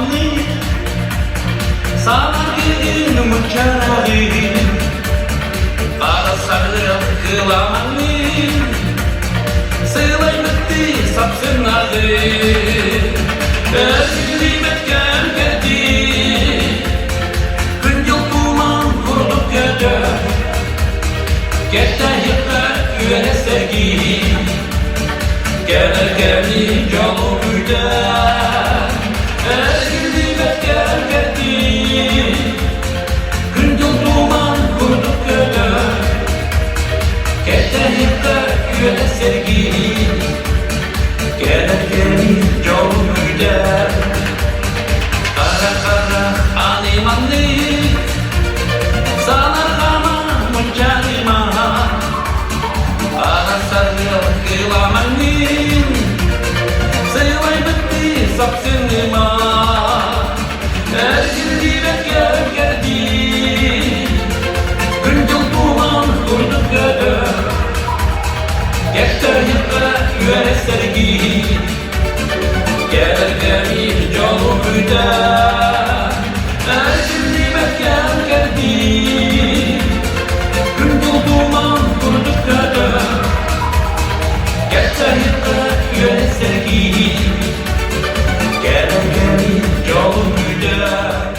Alimanlı sana gülüm uçarayım Ara sarılıp kılamanlı Sılay bitti sapsın adı Özgürlüğüm etken geldi Gün yıl duman vurduk gödü Geçten yıklar güvene sevgi Gelir gelir yolu güder Özgürlüğüm etken geldi Gün yıl duman vurduk gödü Geçten yıklar güvene sevgi Gelir gelir yolu güder Kara kara alimanlı Sana hamam uçarıma Ara sarıyor kılamanın Sılay bitti sapsınıma Özgürlüğüme gel geldi Gün yıl duman vurduk gödü Geçter yıklar güvene sevgi Gelir gelir yolu güder Özgürlüğüme gel geldi Gün yıl duman vurduk gödü Geçter yıklar güvene sevgi Gelir gelir yolu güder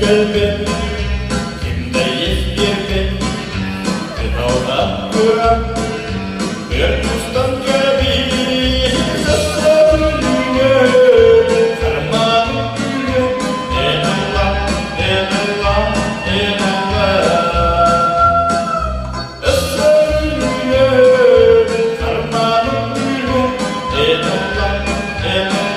Gölge kimdeyiz bir gün Kıtavdan duran bir kustan görebilir Sözlerine karman gülüm En Allah, en Allah, en Allah Sözlerine karman gülüm En Allah, en Allah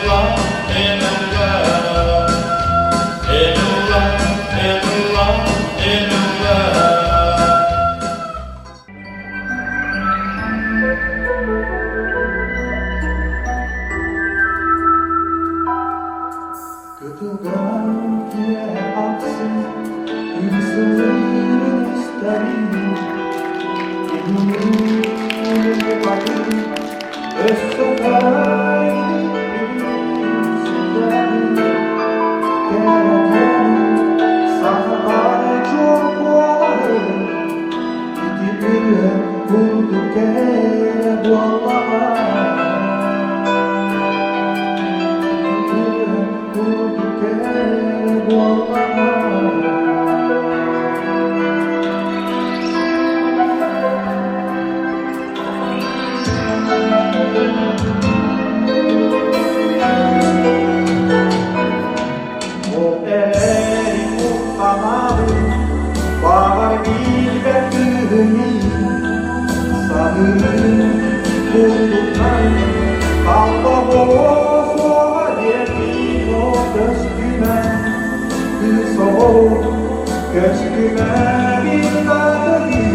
Köşküme bir dağdaki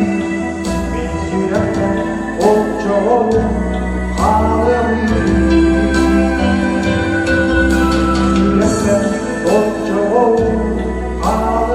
bir yürekten o çoğu ağlamayı yürekten o çoğu ağlamayı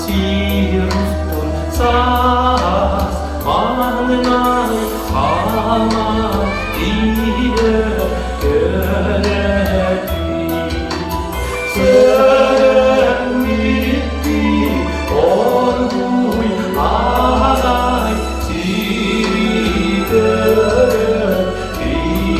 sirustun sas manai ama ide göreti seremiti orgui agai side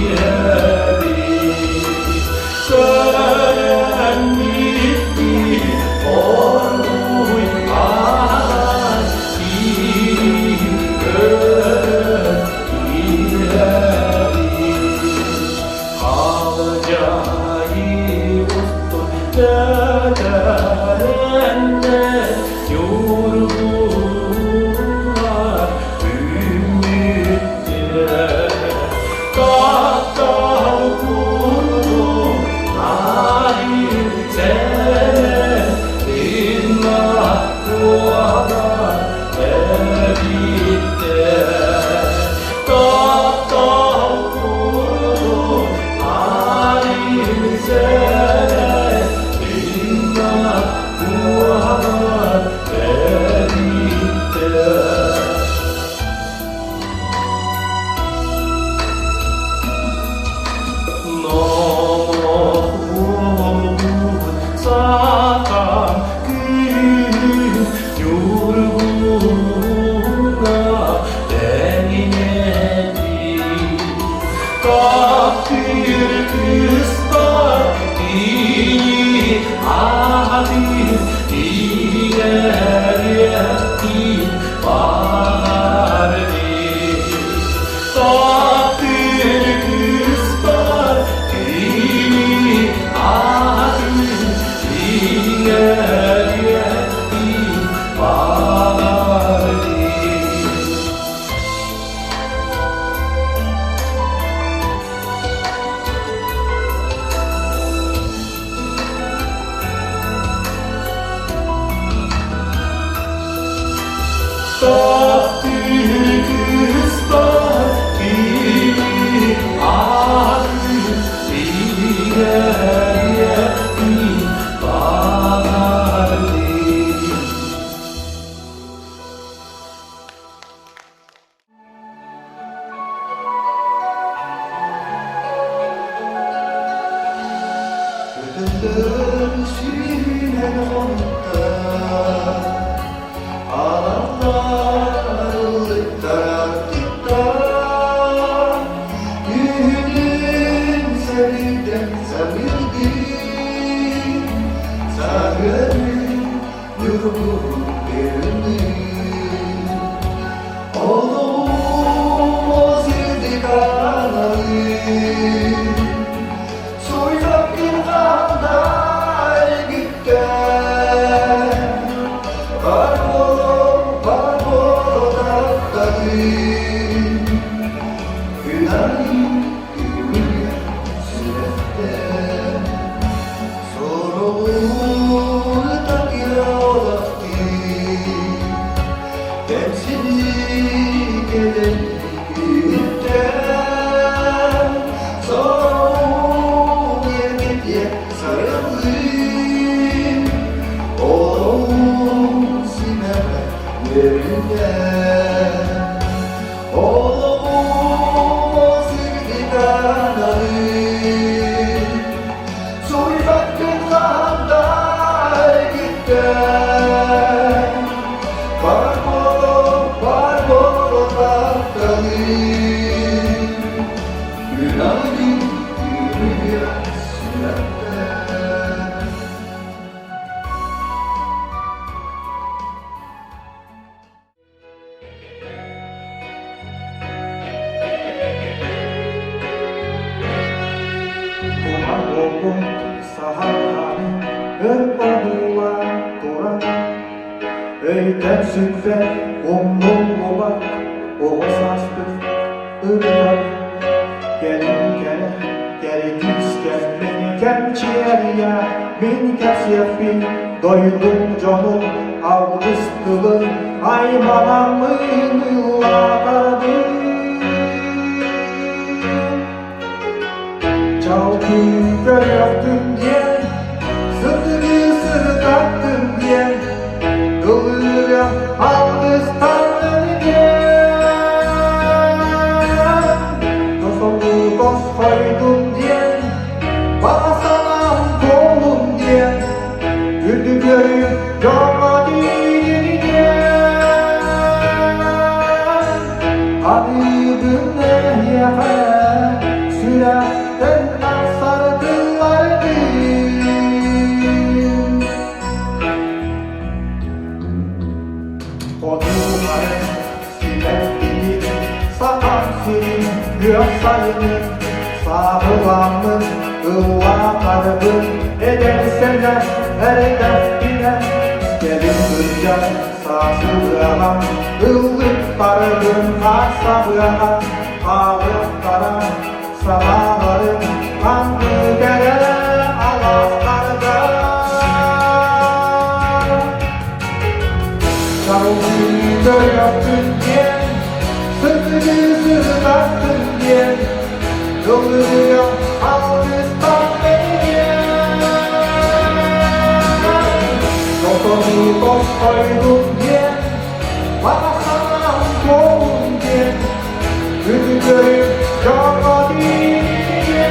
Doydum canım algıstılın ay manamın lağadı Çaldım köy yaptım diye Sırtını sırtattım diye baş koydum diyen, bana salam kolum diyen, güldü görüp yorma değilim diyen. Habibim ne yapar, sürekten sardılardı. Konuları silerdim, sapan sürüm göksayını, sağlamın ıvlakardım, ederseler her define. Gelin kırca sağsızlanan, ıllıklarım asabıyanan, ağlıklara sabahlarım, kanlı dere alaslarda. Sarıldı yaptın diye, sırtını zırlattın diye, yolluyor Alkıstan beni. Doktoru boş koydum diye, bana salam kolum diye, günü görüp yorma diye.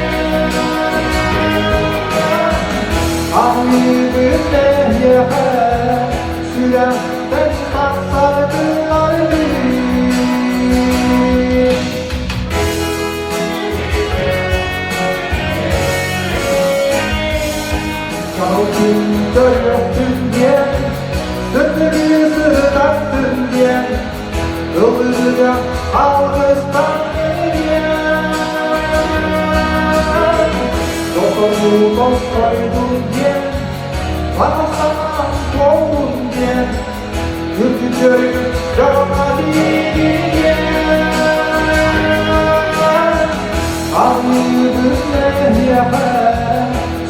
Ahibim ne yapar, sürekten sardılardı. Kalkın da yoktun diye, sırtını zırlattın diye, yolluca Alkıstan diye. Doktoru boş koydum diye, bana salam kolum diye, güldü görüp yorma diye. Ahibim ne yapar,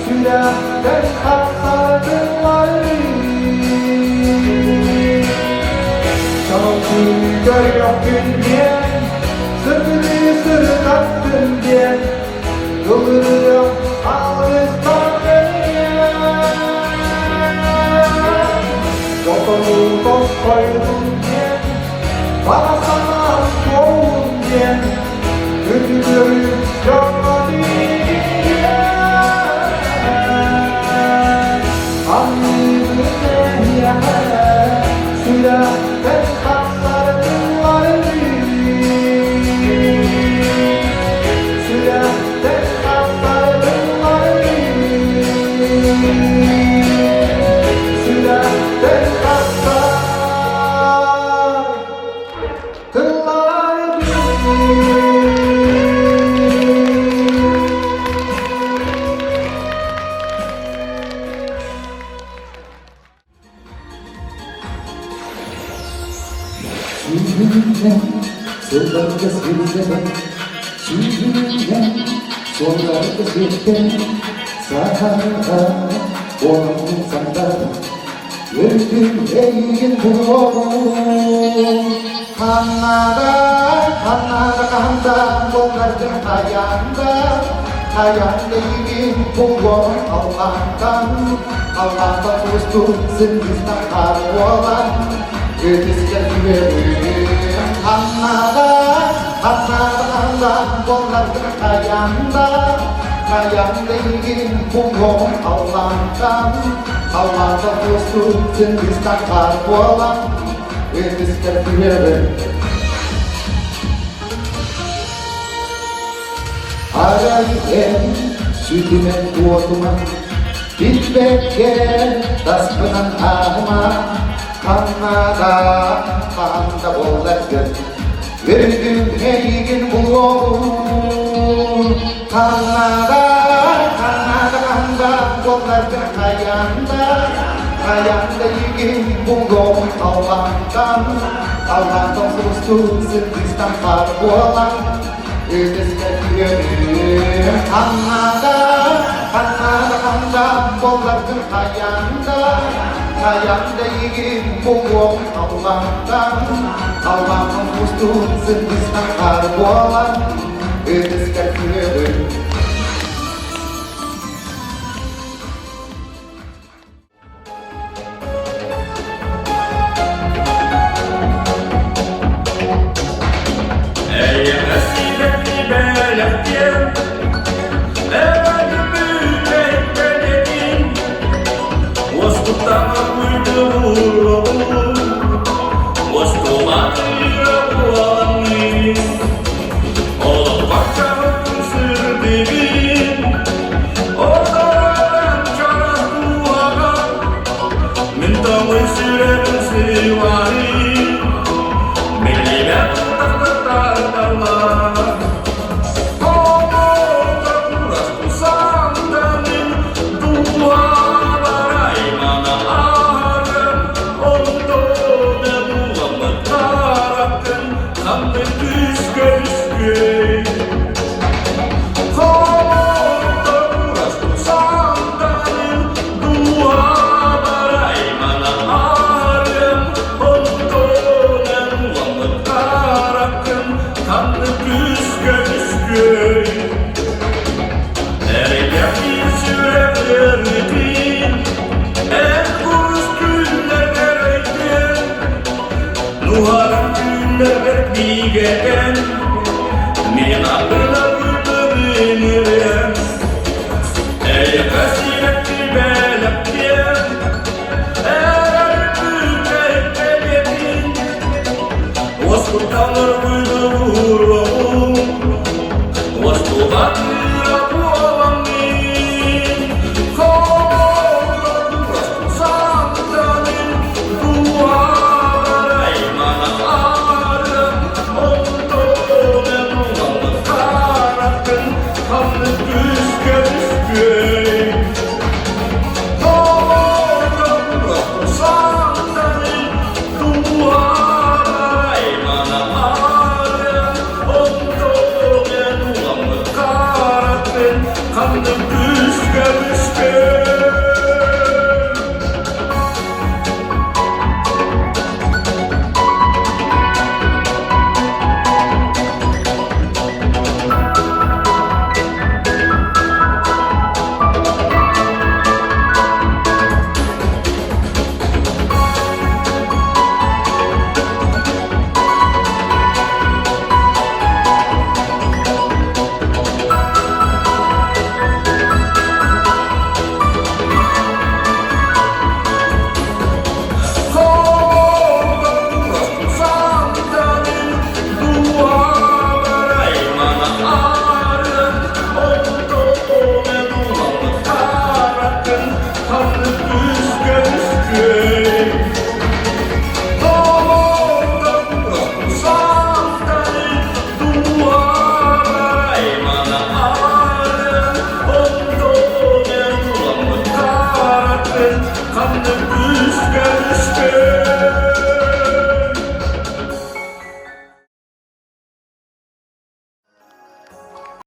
sürekten sardılardı. Çalsın gör yoktun diye, sırtını sırlattın diye, yolluyor Alkıstan diye. Doktoru boş koydum diye, bana salam kolum diye, güldü görüp yorma diye. Ahibim ne yapar, sürekten sardılardı. Sürekten sardılardı. Sürekten Sürgünden sırlarda sürgüden, sürgünden sonlarda sürgüden, sahada onun sandada, gördüm eğin bulur. Kanada kollardım hayanda eğin bulur Allah'tan kuştum zindistan karvolan. Ötesinden güverim Kanada kollardım hayanda eğin bulur Allah'tan kuştum zindistan karvolan. Ötesinden güverim Arayın sütümen kuotuma, bitmekken tasmanan ağıma. Kanada bollardı, gördüm eğin bulur. Kanada bollardı hayanda eğin bulur Allah'tan kuştum zindistan karvolan. Ötesinden güverim Kanada bollardı hayanda eğin bulur Allah'tan kuştum zindistan karvolan. Ötesinden güverim Ey nasibetli belediyem, köyüm